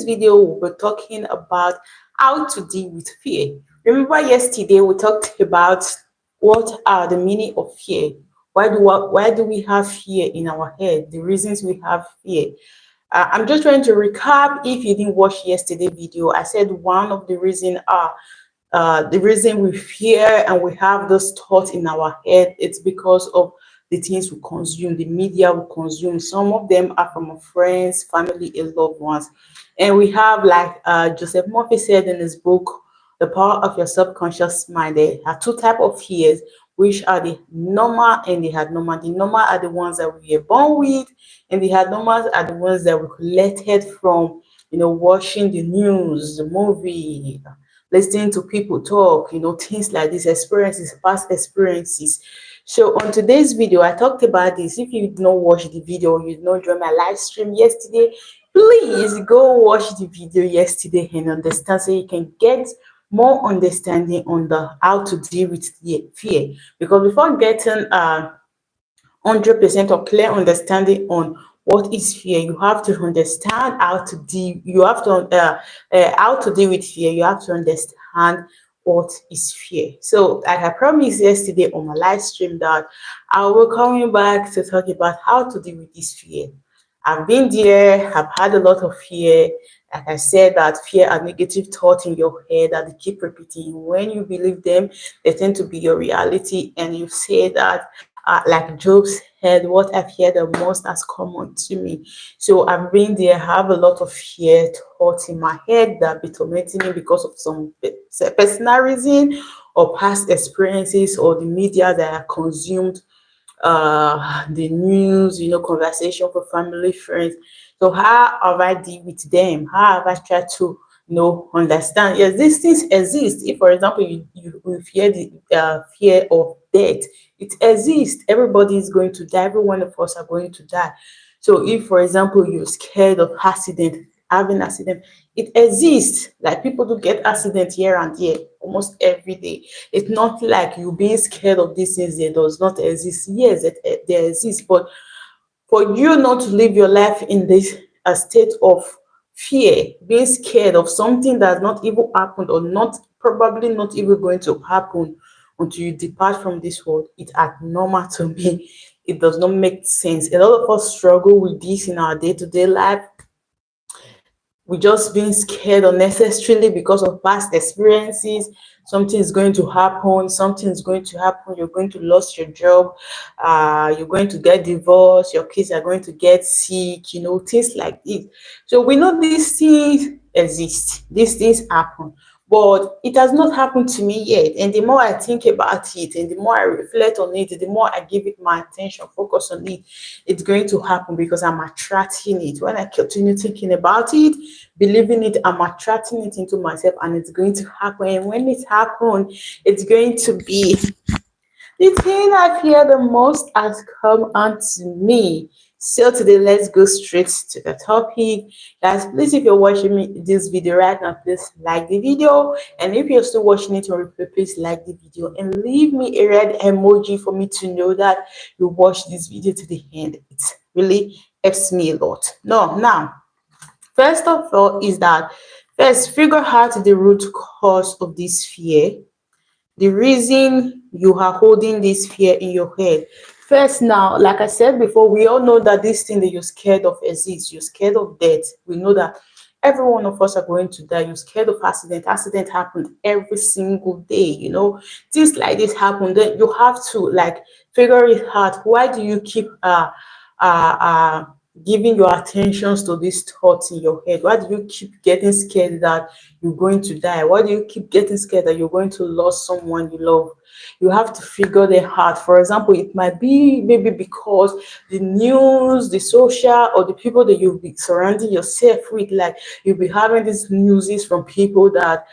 video, we're talking about how to deal with fear. Remember, yesterday we talked about what are the meaning of fear. Why do we have fear in our head? The reasons we have fear. I'm just trying to recap. If you didn't watch yesterday video, I said one of the reason are the reason we fear and we have those thoughts in our head, it's because of the things we consume, the media we consume. Some of them are from our friends, family, and loved ones. And we have, like Joseph Murphy said in his book, The Power of Your Subconscious Mind, there are two types of fears, which are the normal and the abnormal. The normal are the ones that we are born with, and the abnormal are the ones that we collected from, watching the news, the movie, listening to people talk, things like this, experiences, past experiences. So on today's video, I talked about this. If you did not watch the video, you did not join my live stream yesterday, please go watch the video yesterday and understand, so you can get more understanding on the how to deal with the fear. Because before getting 100% of clear understanding on what is fear, you have to understand how to deal. You have to how to deal with fear. You have to understand what is fear. So, like I promised yesterday on my live stream, that I will coming back to talk about how to deal with this fear. I've been there. I've had a lot of fear. Like I said, that fear are negative thoughts in your head that they keep repeating. When you believe them, they tend to be your reality. And you say that, like Job said, what I fear the most has come unto me. So I've been there, have a lot of fear thoughts in my head that be tormenting me because of some personal reason or past experiences or the media that I consumed, the news, conversation for family, friends. So how have I deal with them? How have I tried to, understand? Yes, these things exist. If, for example, you fear the fear of death, it exists. Everybody is going to die. Every one of us are going to die. So if, for example, you're scared of accident, having accident, it exists. Like, people do get accident here and there almost every day. It's not like you being scared of these things that does not exist. Yes, they exist, but for you not to live your life in this a state of fear, being scared of something that's not even happened, or not probably not even going to happen until you depart from this world, it's abnormal to me. It does not make sense. A lot of us struggle with this in our day-to-day life. We just being scared unnecessarily because of past experiences. Something is going to happen, something is going to happen, you're going to lose your job, you're going to get divorced, your kids are going to get sick, things like this. So we know these things exist, these things happen, but it has not happened to me yet. And the more I think about it and the more I reflect on it, the more I give it my attention, focus on it, it's going to happen because I'm attracting it. When I continue thinking about it, believing it, I'm attracting it into myself, and it's going to happen. And when it happens, it's going to be the thing I fear the most has come onto me. So today, let's go straight to the topic. Guys, please, if you're watching this video right now, please like the video. And if you're still watching it on replay, please like the video and leave me a red emoji for me to know that you watched this video to the end. It really helps me a lot. Now, first of all, is that first figure out the root cause of this fear, the reason you are holding this fear in your head. First, now, like I said before, we all know that this thing that you're scared of exists. You're scared of death. We know that every one of us are going to die. You're scared of accident. Accident happen every single day. Things like this happen. Then you have to, like, figure it out. Why do you keep giving your attentions to these thoughts in your head? Why do you keep getting scared that you're going to die? Why do you keep getting scared that you're going to lose someone you love? You have to figure them out. For example, it might be maybe because the news, the social, or the people that you'll be surrounding yourself with, like, you'll be having these newses from people that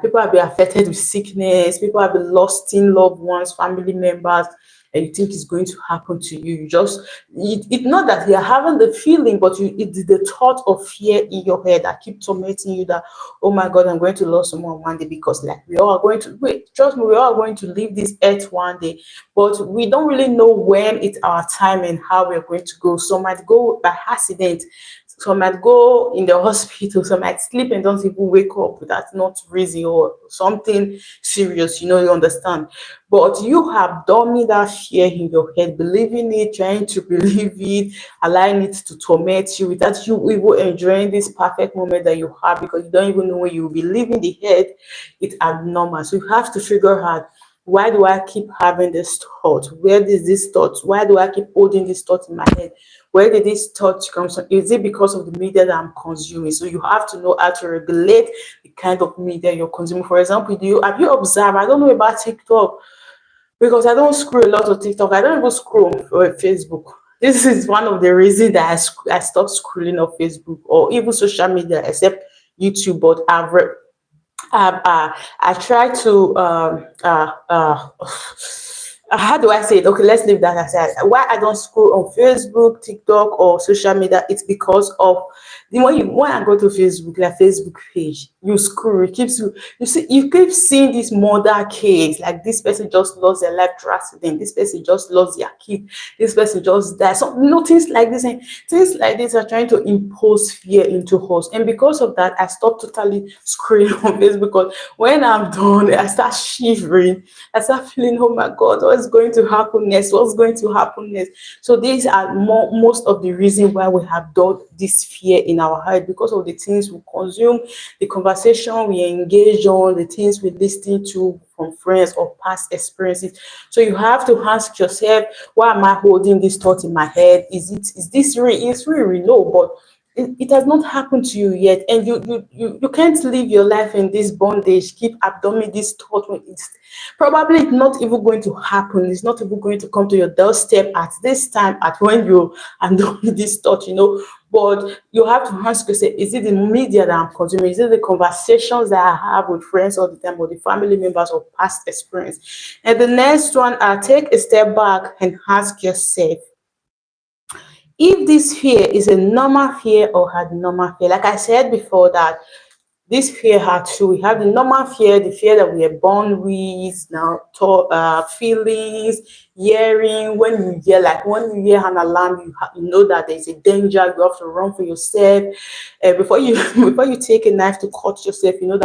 people have been affected with sickness, people have been lost in loved ones, family members, and you think it's going to happen to you. You just, it's not that you're having the feeling, but it's the thought of fear in your head that keep tormenting you, that, oh my God, I'm going to lose someone one day, because, like, we all are going to, wait, trust me, we all are going to leave this earth one day, but we don't really know when it's our time and how we're going to go. Some might go by accident, Some might go in the hospital, some might sleep and don't even wake up. That's not reason or something serious, you know, you understand. But you have dummy that fear in your head, believing it, trying to believe it, allowing it to torment you without you even enjoying this perfect moment that you have, because you don't even know when you will be leaving the head. It's abnormal. So you have to figure out, why do I keep having this thought? Where is this thought? Why do I keep holding this thought in my head? Where did this thought come from? Is it because of the media that I'm consuming? So you have to know how to regulate the kind of media you're consuming. For example, have you observed? I don't know about TikTok, because I don't scroll a lot of TikTok. I don't even scroll on Facebook. This is one of the reasons that I stopped scrolling on Facebook or even social media, except YouTube. But I try to how do I say it? Okay, let's leave that aside. Why I don't scroll on Facebook, TikTok, or social media? It's because of when I go to Facebook, like Facebook page, you scroll, it keeps you see, you keep seeing this murder case, like this person just lost their life to accident, this person just lost their kid, this person just died. So things like this, and things like this are trying to impose fear into us. And because of that, I stopped totally scrolling on Facebook, because when I'm done, I start shivering. I start feeling, oh my God, what's going to happen next? What's going to happen next? So these are most of the reasons why we have done this fear in our heart, because of the things we consume, the conversation we engage on, the things we listen to from friends or past experiences. So you have to ask yourself, why am I holding this thought in my head? Is this real? It's really low, but it has not happened to you yet, and you can't live your life in this bondage, keep absorbing this thought when it's probably not even going to happen. It's not even going to come to your doorstep at this time, at when you absorbing this thought, you know. But you have to ask yourself, is it the media that I'm consuming? Is it the conversations that I have with friends all the time, or the family members, or past experience? And the next one, take a step back and ask yourself, if this fear is a normal fear or abnormal fear. Like I said before, that this fear had two. We have the normal fear, the fear that we are born with, now feelings, hearing. When you hear, like when you hear an alarm, you know that there's a danger. You have to run for yourself. Before you before you take a knife to cut yourself, you know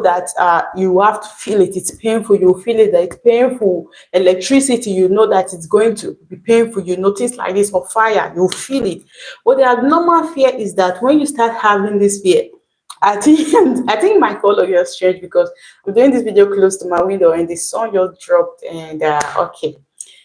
that you have to feel it. It's painful. You feel it that it's painful. Electricity, you know that it's going to be painful. You notice like this, or fire, you feel it. But the abnormal fear is that when you start having this fear, I think I think my color is strange, because I'm doing this video close to my window and the sun just dropped. And okay,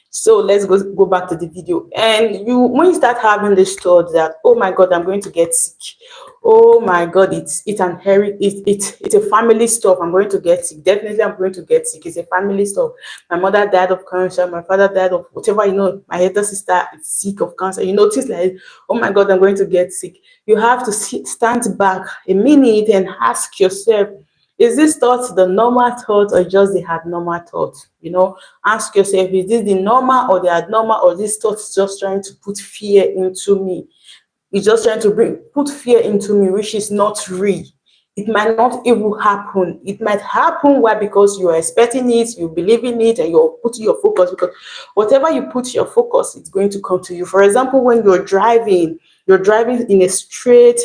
so let's go back to the video. And when you start having this thought that, oh my God, I'm going to get sick. Oh my God, it's a family stuff. I'm going to get sick. Definitely, I'm going to get sick. It's a family stuff. My mother died of cancer. My father died of whatever. You know, my elder sister is sick of cancer. You notice like, oh my God, I'm going to get sick. You have to stand back a minute and ask yourself, is this thought the normal thought or just the abnormal thought? You know, ask yourself, is this the normal or the abnormal, or this thought is just trying to put fear into me? It's just trying to put fear into me, which is not real. It might not even happen. It might happen. Why? Because you are expecting it, you believe in it, and you're putting your focus, because whatever you put your focus, it's going to come to you. For example, when you're driving in a straight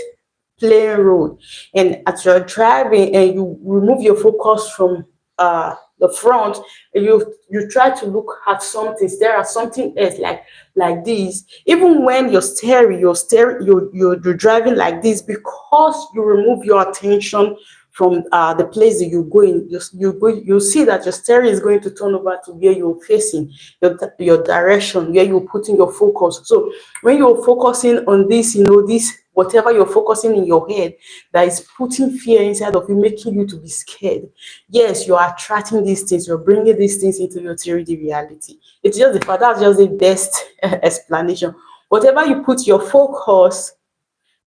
plain road, and as you're driving and you remove your focus from the front, and you try to look at something, stare at something else, like this. Even when you're driving like this, because you remove your attention from the place that you're going, you see that your steering is going to turn over to where you're facing, your direction, where you're putting your focus. So when you're focusing on this, this whatever you're focusing in your head that is putting fear inside of you, making you to be scared. Yes, you're attracting these things, you're bringing these things into your 3D reality. It's just that's just the best explanation. Whatever you put your focus,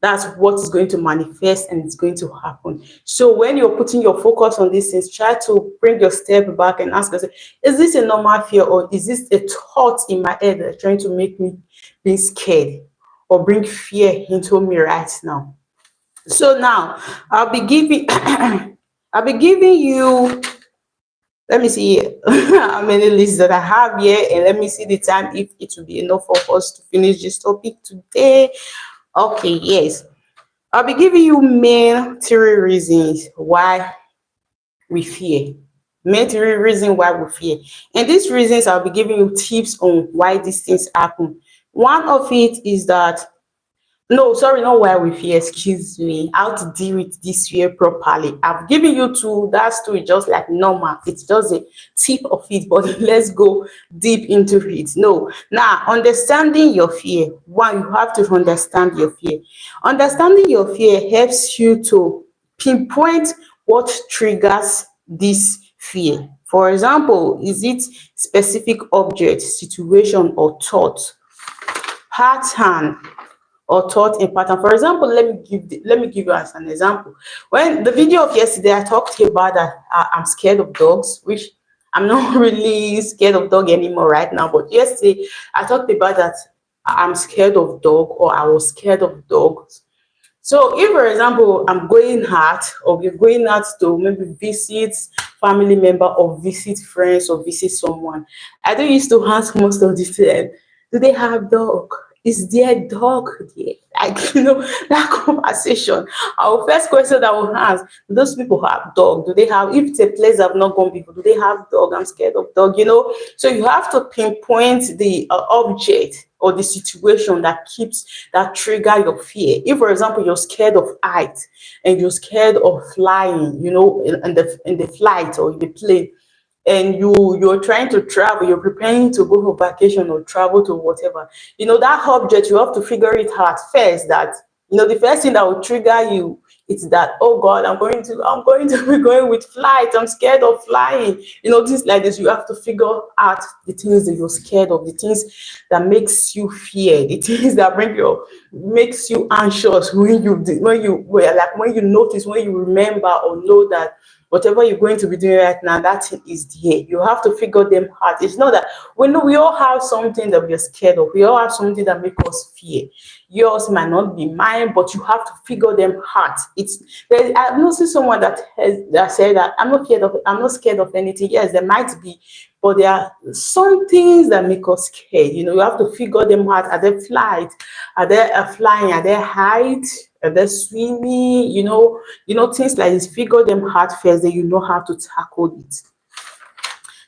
that's what is going to manifest, and it's going to happen. So when you're putting your focus on these things, try to bring your step back and ask yourself, is this a normal fear, or is this a thought in my head that's trying to make me be scared or bring fear into me right now? So now I'll be giving I'll be giving you, let me see how many lists that I have here, and let me see the time, if it will be enough for us to finish this topic today. Okay, yes. I'll be giving you main three reasons why we fear. Main three reasons why we fear. And these reasons, I'll be giving you tips on why these things happen. One of it is that, no, sorry, not why we fear, excuse me, how to deal with this fear properly. I've given you two, that's two, just like normal. It's just a tip of it, but let's go deep into it. No, now, understanding your fear. One, you have to understand your fear. Understanding your fear helps you to pinpoint what triggers this fear. For example, is it specific object, situation, or thought? Pattern or thought in pattern. For example, let me give you as an example. When the video of yesterday, I talked about that I'm scared of dogs, which I'm not really scared of dog anymore right now. But yesterday, I talked about that I'm scared of dog, or I was scared of dogs. So if, for example, I'm going out, or we're going out to maybe visit family member, or visit friends, or visit someone, I don't used to ask most of the time, do they have dog? Is there a dog there? Like, that conversation. Our first question that we'll ask, do those people have dog? Do they have, if it's a place I've not gone before, do they have dog? I'm scared of dog. So you have to pinpoint the object or the situation that trigger your fear. If, for example, you're scared of height and you're scared of flying, in the flight or in the plane, and you're trying to travel, you're preparing to go for vacation or travel to whatever, that object, you have to figure it out first, that the first thing that will trigger you, it's that, oh God, I'm going to be going with flight, I'm scared of flying, things like this. You have to figure out the things that you're scared of, the things that makes you fear, the things that makes you anxious, when you notice, when you remember or know that whatever you're going to be doing right now, that thing is there. You have to figure them out. It's not that we all have something that we're scared of. We all have something that makes us fear. Yours might not be mine, but you have to figure them out. I've not seen someone that said that I'm not scared of anything. Yes, there might be, but there are some things that make us scared. You have to figure them out. Are they flight? Are they flying? Are they height? Are they swimming? Things like this. Figure them out first, then you know how to tackle it.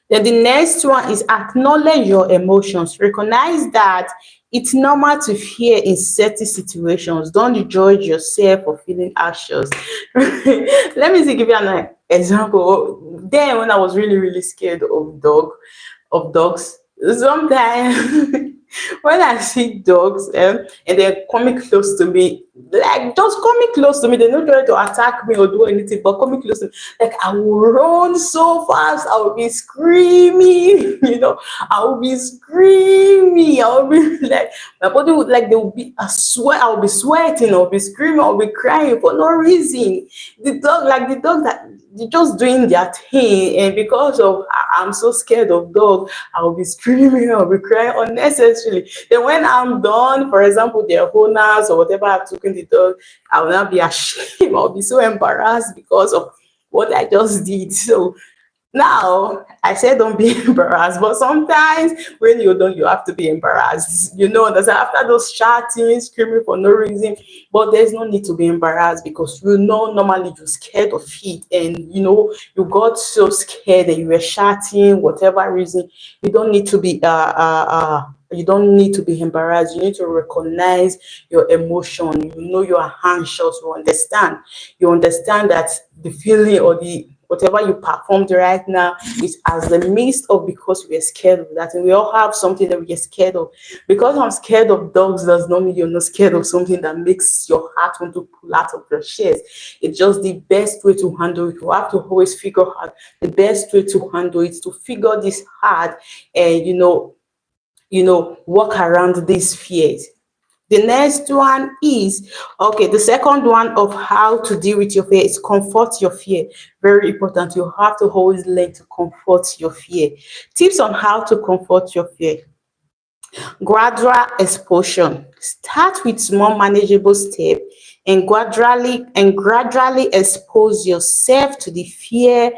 Then the next one is acknowledge your emotions. Recognize that it's normal to fear in certain situations. Don't judge yourself for feeling anxious. Let me give you an example. Then, when I was really, really scared of dogs, sometimes when I see dogs, and they're coming close to me, like just coming close to me, they're not trying to attack me or do anything, but coming close to me, like I will run so fast, I will be screaming, I will be screaming, I will be like, my body would, like, there will be a sweat, I will be sweating, I will be screaming, I will be crying for no reason. The dog that they're just doing their thing, and because of I'm so scared of dog, I will be screaming, I'll be crying unnecessarily. Then when I'm done, for example, their owners or whatever I've taken the dog, I will not be ashamed. I'll be so embarrassed because of what I just did. So now, I said don't be embarrassed, but sometimes when you're done, you have to be embarrassed. That's after those shouting, screaming for no reason. But there's no need to be embarrassed, because normally you're scared of it, and you got so scared that you were shouting, whatever reason. You don't need to be embarrassed. You need to recognize your emotion. You are anxious. You understand that the feeling or the whatever you performed right now is as the midst of, because we are scared of that. And we all have something that we are scared of. Because I'm scared of dogs does not mean you're not scared of something that makes your heart want to pull out of your chest. It's just the best way to handle it. You have to always figure out the best way to handle it, to figure this out, and work around these fears. The next one is, okay, the second one of how to deal with your fear is comfort your fear. Very important. You have to always learn to comfort your fear. Tips on how to comfort your fear. Gradual exposure. Start with small manageable steps, and gradually expose yourself to the feared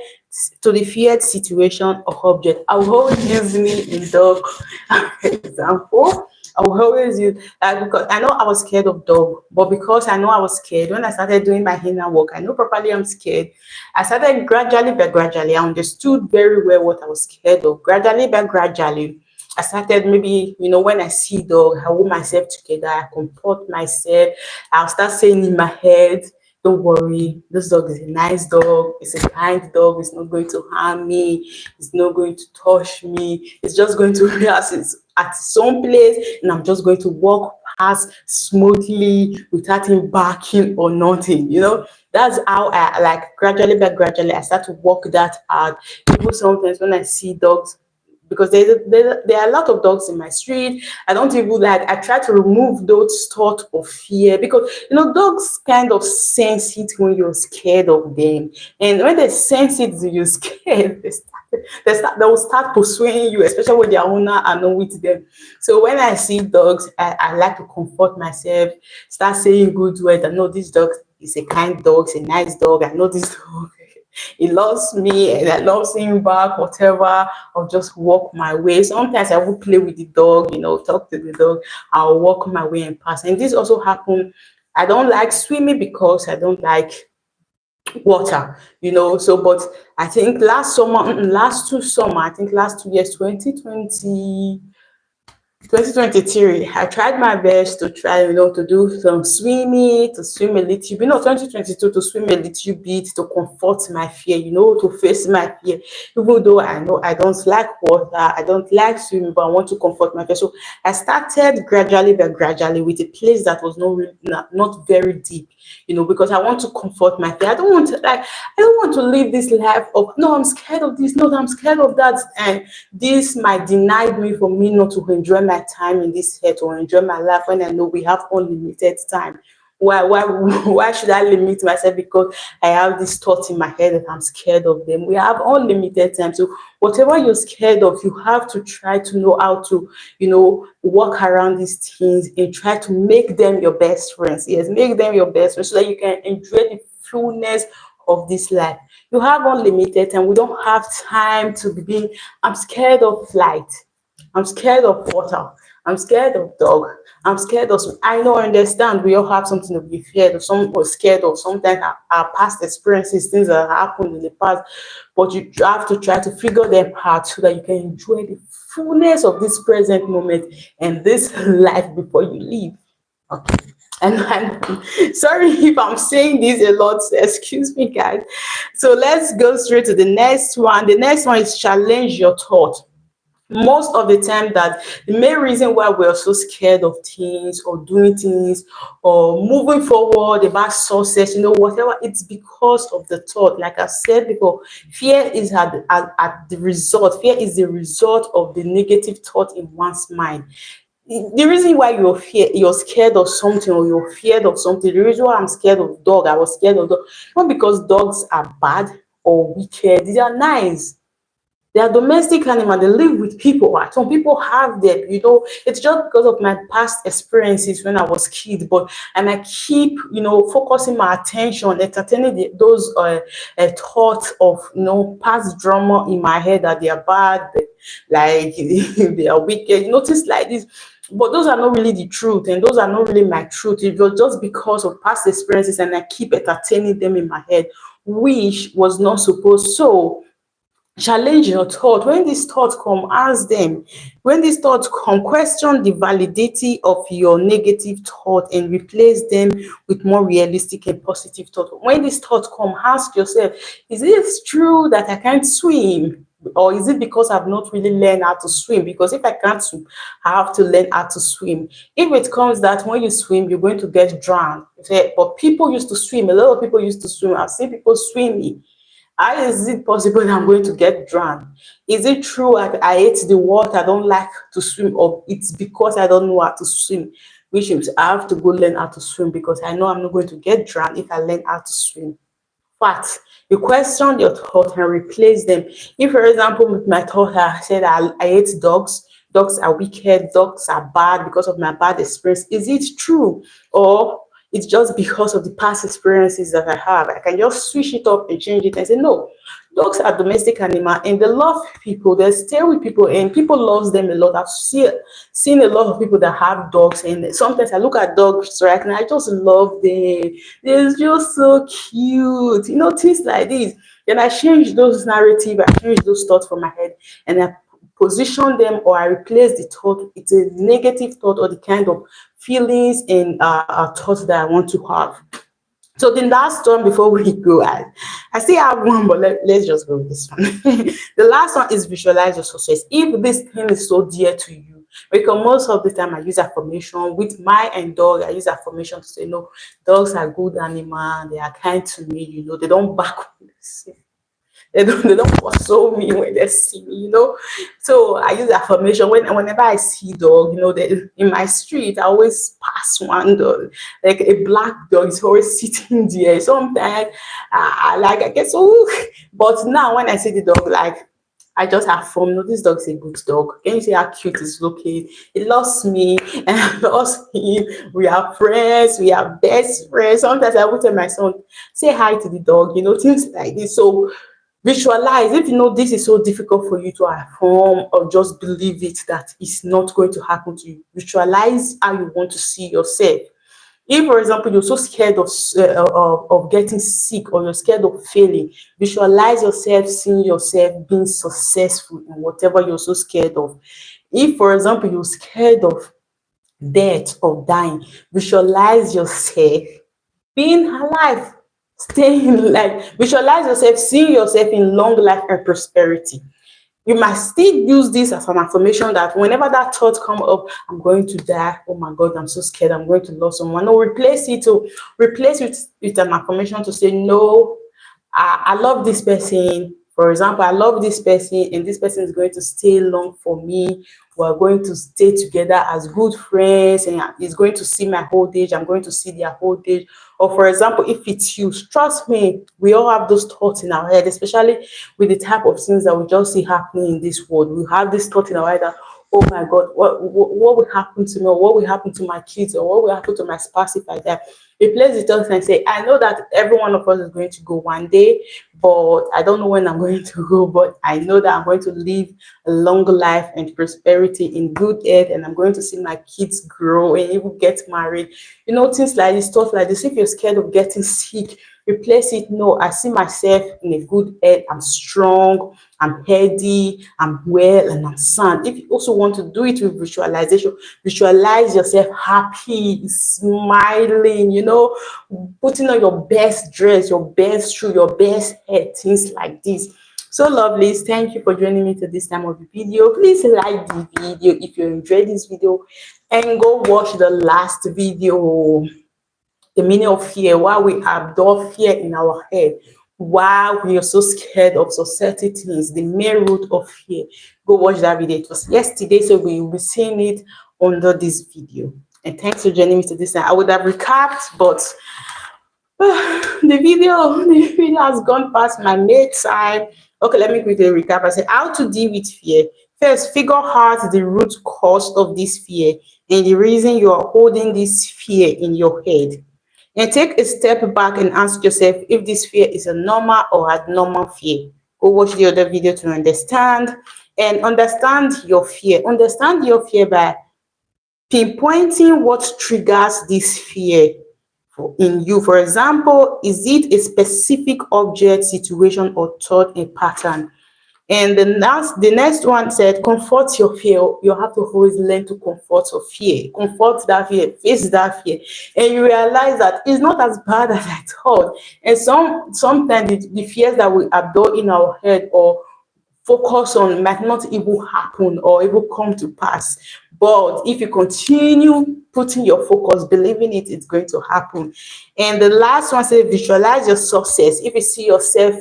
situation or object. I will use me in dog example. I will always use because I know I was scared of dog, but because I know I was scared, when I started doing my inner work, I know properly I'm scared. I started gradually but gradually. I understood very well what I was scared of. Gradually but gradually, I started maybe, when I see dog, I hold myself together, I comfort myself, I'll start saying in my head, don't worry, this dog is a nice dog, it's a kind dog, it's not going to harm me, it's not going to touch me, it's just going to relax at some place, and I'm just going to walk past smoothly without him barking or nothing. That's how I like gradually but gradually I start to walk that out. Even sometimes when I see dogs, because there are a lot of dogs in my street. I don't even like, I try to remove those thoughts of fear, because dogs kind of sense it when you're scared of them, and when they sense it you're scared, they will start pursuing you, especially when their owner are not with them. So when I see dogs, I like to comfort myself, start saying good words. I know this dog is a kind dog, it's a nice dog. I know this dog he loves me and I love him back, whatever. I'll just walk my way. Sometimes I will play with the dog, talk to the dog. I'll walk my way and pass. And this also happened. I don't like swimming because I don't like water, So, but I think last summer, last 2 summer, I think last 2 years, 2023, I tried my best to try, to do some swimming, to swim a little bit. No, 2022 to swim a little bit, to comfort my fear, to face my fear. Even though I know I don't like water, I don't like swimming, but I want to comfort my fear. So I started gradually, but gradually with a place that was not very deep, because I want to comfort my fear. I don't want to live this life of, no, I'm scared of this, no, I'm scared of that, and this might deny me from me not to enjoy my time in this earth or enjoy my life when I know we have unlimited time. Why should I limit myself because I have this thought in my head that I'm scared of them? We have unlimited time. So whatever you're scared of, you have to try to know how to, work around these things and try to make them your best friends. Yes, make them your best friends so that you can enjoy the fullness of this life. You have unlimited time. We don't have time to be being, I'm scared of flight. I'm scared of water. I'm scared of dog. I'm scared of. I know, I understand. We all have something to be scared of. Some are scared of. Sometimes our past experiences, things that happened in the past, but you have to try to figure them out so that you can enjoy the fullness of this present moment and this life before you leave. Okay. And I'm sorry if I'm saying this a lot. Excuse me, guys. So let's go straight to the next one. The next one is challenge your thought. Most of the time, that the main reason why we're so scared of things or doing things or moving forward about success, whatever, it's because of the thought. Like I said before, fear is at the result. Fear is the result of the negative thought in one's mind. The reason why you're scared of something, or you're feared of something, the reason why I'm scared of dog, I was scared of dog, not because dogs are bad or wicked. They are nice. They are domestic animals. They live with people. Some people have them. It's just because of my past experiences when I was kid. But and I keep, focusing my attention, entertaining those thoughts of, past drama in my head that they are bad, like they are wicked. Things like this. But those are not really the truth, and those are not really my truth. It was just because of past experiences, and I keep entertaining them in my head, which was not supposed. So challenge your thought. When these thoughts come, ask them. When these thoughts come, question the validity of your negative thought and replace them with more realistic and positive thought. When these thoughts come, ask yourself, is it true that I can't swim? Or is it because I've not really learned how to swim? Because if I can't swim, I have to learn how to swim. If it comes that when you swim, you're going to get drowned. But people used to swim. A lot of people used to swim. I've seen people swimming. How is it possible that I'm going to get drowned? Is it true I hate the water, I don't like to swim, or it's because I don't know how to swim? Which means I have to go learn how to swim because I know I'm not going to get drowned if I learn how to swim. Fact, you question your thought and replace them. If, for example, with my thought, I said I hate dogs, dogs are wicked, dogs are bad because of my bad experience. Is it true? Or it's just because of the past experiences that I have. I can just switch it up and change it and say, no, dogs are domestic animal and they love people, they stay with people and people love them a lot. I've seen a lot of people that have dogs, and sometimes I look at dogs right now, I just love them. They're just so cute, things like this. Then I change those narrative, I change those thoughts from my head, and I position them, or I replace the thought with a negative thought or the kind of feelings and thoughts that I want to have. So the last one before we go, I still have one, but let's just go with this one. The last one is visualize your success. If this thing is so dear to you, because most of the time I use affirmation with my and dog. I use affirmation to say, no, dogs are good animals. They are kind to me. They don't back when they see me. They don't pursue me when they see me. So I use affirmation whenever I see dog, in my street, I always pass one dog, like a black dog is always sitting there. Sometimes I get so, but now when I see the dog, like I just affirm, no, this dog is a good dog. Can you see how cute it's looking? It loves me and I loves him. We are friends, we are best friends. Sometimes I will tell my son, say hi to the dog, things like this. So visualize. If this is so difficult for you to affirm or just believe it that it's not going to happen to you, visualize how you want to see yourself. If, for example, you're so scared of getting sick, or you're scared of failing, visualize yourself seeing yourself being successful in whatever you're so scared of. If, for example, you're scared of death or dying, visualize yourself being alive, staying alive. Visualize yourself seeing yourself in long life and prosperity. You must still use this as an affirmation that whenever that thought come up, I'm going to die, oh my God, I'm so scared, I'm going to lose someone. No, replace it with an affirmation to say, no, I love this person. For example, I love this person and this person is going to stay long for me. We're going to stay together as good friends, and he's going to see my old age. I'm going to see their old age. Or for example, if it's you, trust me, we all have those thoughts in our head, especially with the type of things that we just see happening in this world. We have this thought in our head that, oh my God, what will happen to me? Or what will happen to my kids? Or what will happen to my spouse if I die? Replace the thoughts and say, I know that every one of us is going to go one day, but I don't know when I'm going to go, but I know that I'm going to live a long life and prosperity in good health, and I'm going to see my kids grow and even get married. Things like this, stuff like this. If you're scared of getting sick, replace it. No, I see myself in a good health. I'm strong, I'm healthy, I'm well, and I'm sound. If you also want to do it with visualization, visualize yourself happy, smiling, putting on your best dress, your best shoe, your best hair, things like this. So lovely. Thank you for joining me to this time of the video. Please like the video if you enjoyed this video, and go watch the last video, the meaning of fear, why we absorb fear in our head, why we are so scared of society things, the main root of fear. Go watch that video. It was yesterday, so we will be seeing it under this video. And thanks for joining me to this time. I would have recapped, but the video has gone past my mid time. Okay, let me quickly recap. I said how to deal with fear. First, figure out the root cause of this fear and the reason you are holding this fear in your head. And take a step back and ask yourself if this fear is a normal or abnormal fear. Go watch the other video to understand your fear. Understand your fear by pinpointing what triggers this fear in you. For example, is it a specific object, situation, or thought, a pattern? And the next one said, comfort your fear. You have to always learn to comfort your fear. Comfort that fear, face that fear. And you realize that it's not as bad as I thought. And sometimes the fears that we absorb in our head or focus on might not even happen or even come to pass. But if you continue putting your focus, believing it's going to happen. And the last one says, visualize your success. If you see yourself,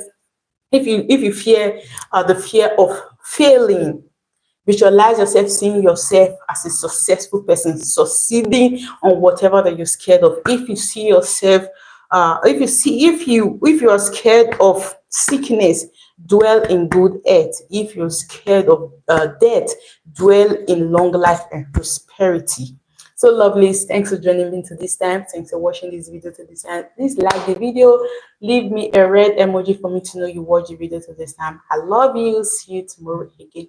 if you fear the fear of failing, visualize yourself seeing yourself as a successful person, succeeding on whatever that you're scared of. If you see yourself, if you are scared of sickness, dwell in good health. If you're scared of death, dwell in long life and prosperity. So lovely. Thanks for joining me to this time. Thanks for watching this video to this time. Please like the video. Leave me a red emoji for me to know you watched the video to this time. I love you. See you tomorrow again.